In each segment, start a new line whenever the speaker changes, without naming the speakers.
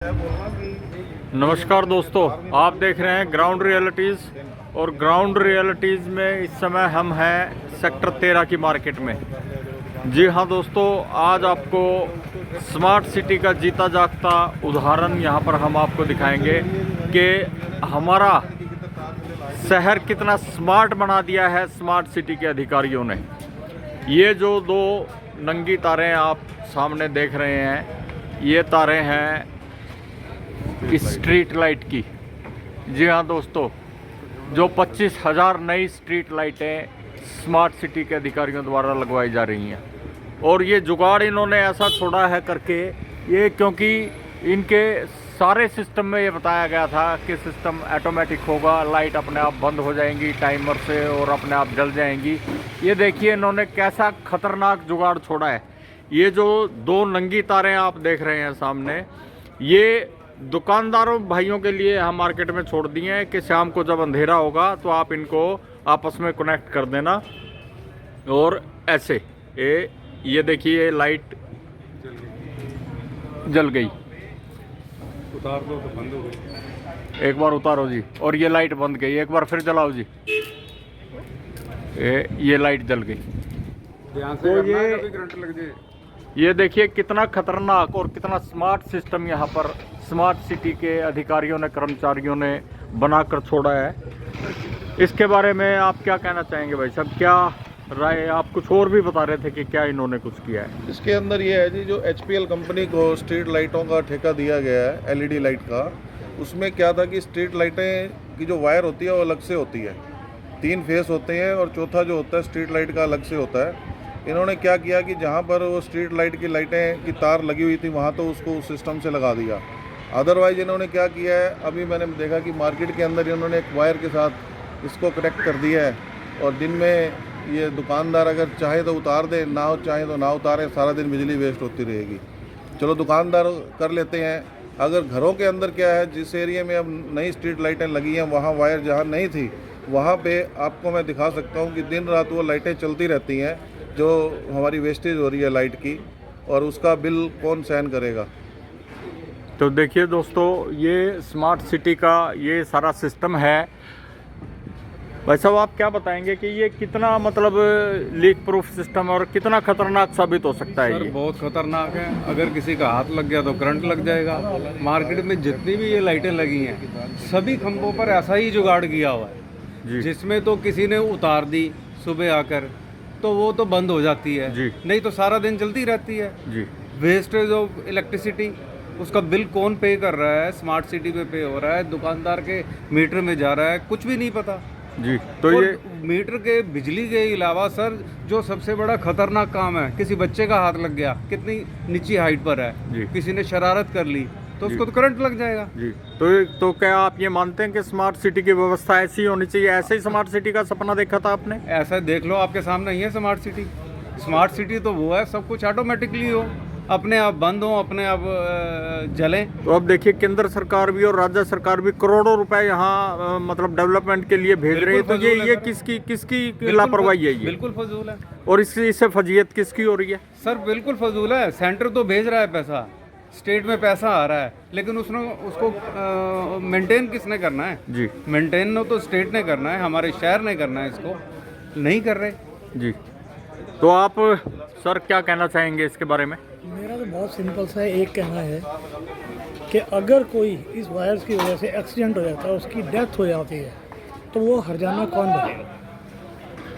नमस्कार दोस्तों, आप देख रहे हैं ग्राउंड रियलिटीज़। और ग्राउंड रियलिटीज़ में इस समय हम हैं सेक्टर 13 की मार्केट में। जी हाँ दोस्तों, आज आपको स्मार्ट सिटी का जीता जागता उदाहरण यहाँ पर हम आपको दिखाएंगे कि हमारा शहर कितना स्मार्ट बना दिया है स्मार्ट सिटी के अधिकारियों ने। ये जो दो नंगी तारें आप सामने देख रहे हैं, ये तारें हैं स्ट्रीट लाइट की। जी हाँ दोस्तों, जो 25,000 नई स्ट्रीट लाइटें स्मार्ट सिटी के अधिकारियों द्वारा लगवाई जा रही हैं। और ये जुगाड़ इन्होंने ऐसा छोड़ा है करके, ये क्योंकि इनके सारे सिस्टम में ये बताया गया था कि सिस्टम ऑटोमेटिक होगा, लाइट अपने आप बंद हो जाएंगी टाइमर से और अपने आप जल जाएंगी। ये देखिए इन्होंने कैसा खतरनाक जुगाड़ छोड़ा है। ये जो दो नंगी तारें आप देख रहे हैं सामने, ये दुकानदारों भाइयों के लिए हम मार्केट में छोड़ दिए हैं कि शाम को जब अंधेरा होगा तो आप इनको आपस में कनेक्ट कर देना। और ऐसे ये देखिए लाइट जल गई,
उतार दो तो बंद हो गई।
एक बार उतारो जी, और ये लाइट बंद गई, एक बार फिर जलाओ जी, ये लाइट जल गई।
ध्यान से
तो
करना है,
ये
कभी करंट लग जाए।
ये देखिए कितना खतरनाक और कितना स्मार्ट सिस्टम यहाँ पर स्मार्ट सिटी के अधिकारियों ने, कर्मचारियों ने बनाकर छोड़ा है। इसके बारे में आप क्या कहना चाहेंगे भाई साहब? क्या राय? आप कुछ और भी बता रहे थे कि क्या इन्होंने कुछ किया है।
इसके अंदर ये है जी, जो एचपीएल कंपनी को स्ट्रीट लाइटों का ठेका दिया गया है एलईडी लाइट का, उसमें क्या था कि स्ट्रीट लाइटें की जो वायर होती है वो अलग से होती है, 3 फेस होते हैं और चौथा जो होता है स्ट्रीट लाइट का अलग से होता है। इन्होंने क्या किया कि जहाँ पर वो स्ट्रीट लाइट की लाइटें की तार लगी हुई थी वहाँ तो उसको उस सिस्टम से लगा दिया। अदरवाइज इन्होंने क्या किया है, अभी मैंने देखा कि मार्केट के अंदर इन्होंने एक वायर के साथ इसको कनेक्ट कर दिया है। और दिन में ये दुकानदार अगर चाहे तो उतार दे, ना हो चाहे तो ना उतारे, सारा दिन बिजली वेस्ट होती रहेगी। चलो दुकानदार कर लेते हैं। अगर घरों के अंदर क्या है, जिस एरिया में अब नई स्ट्रीट लाइटें लगी हैं वहाँ वायर जहाँ नहीं थी वहाँ पे आपको मैं दिखा सकता हूँ कि दिन रात वो लाइटें चलती रहती हैं, जो हमारी वेस्टेज हो रही है लाइट की, और उसका बिल कौन सहन करेगा।
तो देखिए दोस्तों, ये स्मार्ट सिटी का ये सारा सिस्टम है। भाई साहब आप क्या बताएंगे कि ये कितना मतलब लीक प्रूफ सिस्टम और कितना खतरनाक साबित हो सकता है?
सर
ये
बहुत खतरनाक है। अगर किसी का हाथ लग गया तो करंट लग जाएगा। मार्केट में जितनी भी ये लाइटें लगी हैं सभी खंभों पर ऐसा ही जुगाड़ किया हुआ है
जी
जिसमें तो किसी ने उतार दी सुबह आकर तो वो तो बंद हो जाती है
जी,
नहीं तो सारा दिन चलती रहती है
जी।
वेस्टेज ऑफ इलेक्ट्रिसिटी, उसका बिल कौन पे कर रहा है? स्मार्ट सिटी पे पे हो रहा है, दुकानदार के मीटर में जा रहा है, कुछ भी नहीं पता
जी। तो
और
ये
मीटर के बिजली के अलावा सर जो सबसे बड़ा खतरनाक काम है, किसी बच्चे का हाथ लग गया, कितनी नीची हाइट पर है
जी,
किसी ने शरारत कर ली तो उसको तो करंट लग जाएगा
जी। तो क्या आप ये मानते हैं कि स्मार्ट सिटी की व्यवस्था ऐसी होनी चाहिए? ऐसे ही स्मार्ट सिटी का सपना देखा था आपने?
ऐसा देख लो, आपके सामने ही है स्मार्ट सिटी। स्मार्ट सिटी तो वो है सब कुछ ऑटोमेटिकली हो, अपने आप बंद हो, अपने आप जलें।
तो अब देखिए केंद्र सरकार भी और राज्य सरकार भी करोड़ों रुपए यहाँ मतलब डेवलपमेंट के लिए भेज रही है। तो ये किसकी लापरवाही है ये?
बिल्कुल फजूल है।
और इससे फजीयत किसकी हो रही है?
सर बिल्कुल फजूल है। सेंटर तो भेज रहा है पैसा, स्टेट में पैसा आ रहा है, लेकिन उसको मेंटेन किसने करना है?
जी,
मेंटेन तो स्टेट ने करना है, हमारे शहर ने करना है, इसको नहीं कर रहे
जी। तो आप सर क्या कहना चाहेंगे इसके बारे में?
मेरा तो बहुत सिंपल सा है, एक कहना है कि अगर कोई इस वायर्स की वजह से एक्सीडेंट हो जाता है, उसकी डेथ हो जाती है, तो वो हर्जाना कौन भरेगा?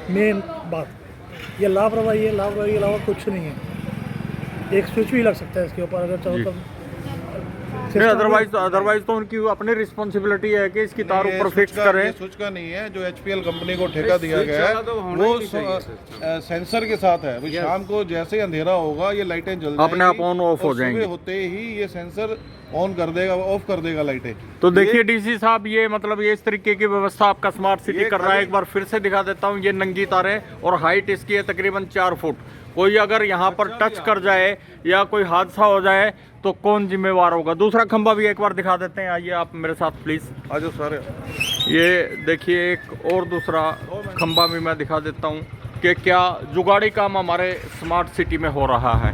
मेन बात ये लापरवाही है, लापरवाही के अलावा कुछ नहीं है। एक स्विच भी लग सकता है इसके ऊपर अगर चाहो तो।
नहीं, अदरवाइज तो उनकी अपनी रिस्पॉन्सिबिलिटी है कि इसकी तार ऊपर फिक्स करें।
स्विच का नहीं है, जो एचपीएल कंपनी को ठेका दिया गया है
तो होना
वो
ही चाहिए
सेंसर के साथ है। भाई शाम को जैसे ही अंधेरा होगा ये लाइटें जल जाएंगी,
अपने आप ऑन ऑफ हो
और सुबह
जाएंगी।
होते ही ये सेंसर ऑन कर देगा, ऑफ कर देगा लाइटें।
तो देखिए डीसी साहब, ये मतलब ये इस तरीके की व्यवस्था आपका स्मार्ट सिटी
ये
कर रहा है।
खाली-
एक बार फिर से दिखा देता हूँ, ये नंगी तारें और हाइट इसकी है तकरीबन 4 फुट। कोई अगर यहाँ पर टच कर जाए या कोई हादसा हो जाए तो कौन जिम्मेवार होगा? दूसरा खंभा भी एक बार दिखा देते हैं, आइए आप मेरे साथ प्लीज।
आज सारे
ये देखिए एक और दूसरा खंभा भी मैं दिखा देता हूँ कि क्या जुगाड़ी काम हमारे स्मार्ट सिटी में हो रहा है।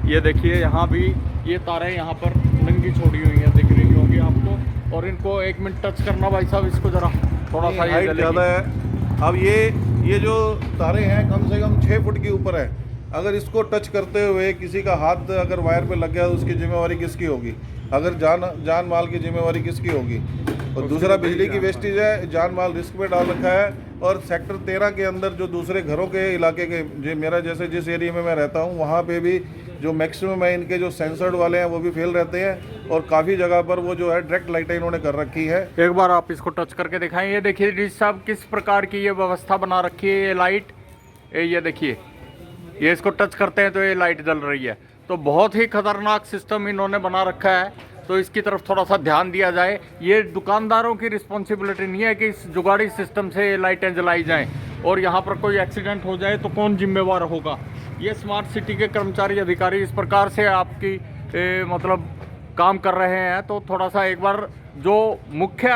ये देखिए यहाँ भी ये तारें यहाँ पर नंगी की छोड़ी हुई हैं, दिख रही होगी आपको। और इनको 1 मिनट टच करना भाई साहब, इसको ज़रा थोड़ा सा ये
हाइट
जलेगी।
ज़्यादा है। अब ये जो तारे हैं कम से कम 6 फुट के ऊपर है। अगर इसको टच करते हुए किसी का हाथ अगर वायर पे लग गया तो उसकी जिम्मेवारी किसकी होगी? अगर जान माल की जिम्मेवारी किसकी होगी? और दूसरा बिजली की वेस्टेज है, जान माल रिस्क में डाल रखा है। और सेक्टर 13 के अंदर जो दूसरे घरों के इलाके के जो मेरा जैसे जिस एरिया में मैं रहता हूँ वहाँ पे भी जो मैक्सिमम है इनके जो सेंसर्ड वाले हैं वो भी फेल रहते हैं। और काफ़ी जगह पर वो जो है डायरेक्ट लाइटें इन्होंने कर रखी है।
एक बार आप इसको टच करके दिखाएं। ये देखिए जी साहब किस प्रकार की ये व्यवस्था बना रखी है। ये लाइट ये देखिए, ये इसको टच करते हैं तो ये लाइट जल रही है। तो बहुत ही खतरनाक सिस्टम इन्होंने बना रखा है, तो इसकी तरफ थोड़ा सा ध्यान दिया जाए। ये दुकानदारों की रिस्पॉन्सिबिलिटी नहीं है कि इस जुगाड़ी सिस्टम से ये लाइटें जलाई जाएं, और यहाँ पर कोई एक्सीडेंट हो जाए तो कौन जिम्मेवार होगा? ये स्मार्ट सिटी के कर्मचारी अधिकारी इस प्रकार से आपकी मतलब काम कर रहे हैं। तो थोड़ा सा एक बार जो मुख्य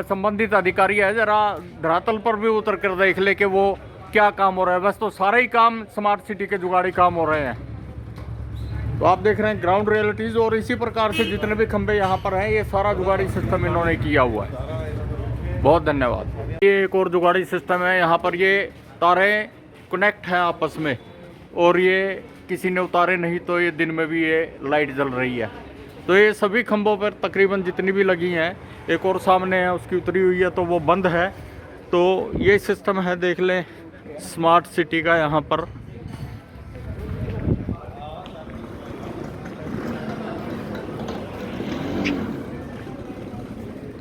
संबंधित अधिकारी है ज़रा धरातल पर भी उतर कर देख ले कि वो क्या काम हो रहा है। बस तो सारे ही काम स्मार्ट सिटी के जुगाड़ी काम हो रहे हैं। तो आप देख रहे हैं ग्राउंड रियलिटीज़, और इसी प्रकार से जितने भी खंबे यहाँ पर हैं ये सारा जुगाड़ी सिस्टम इन्होंने किया हुआ है। बहुत धन्यवाद। ये एक और जुगाड़ी सिस्टम है। यहाँ पर ये तारे कनेक्ट हैं आपस में, और ये किसी ने उतारे नहीं तो ये दिन में भी ये लाइट जल रही है। तो ये सभी खंभों पर तकरीबन जितनी भी लगी हैं, एक और सामने है उसकी उतरी हुई है तो वो बंद है। तो ये सिस्टम है, देख लें स्मार्ट सिटी का यहाँ पर।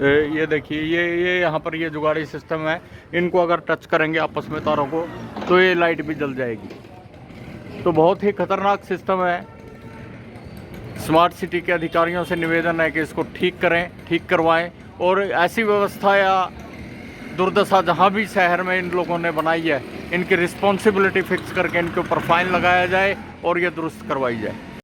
ये देखिए ये यहाँ पर ये जुगाड़ी सिस्टम है। इनको अगर टच करेंगे आपस में तारों को तो ये लाइट भी जल जाएगी। तो बहुत ही खतरनाक सिस्टम है। स्मार्ट सिटी के अधिकारियों से निवेदन है कि इसको ठीक करें, ठीक करवाएं, और ऐसी व्यवस्था या दुर्दशा जहाँ भी शहर में इन लोगों ने बनाई है इनकी रिस्पॉन्सिबिलिटी फिक्स करके इनके ऊपर फाइन लगाया जाए और ये दुरुस्त करवाई जाए।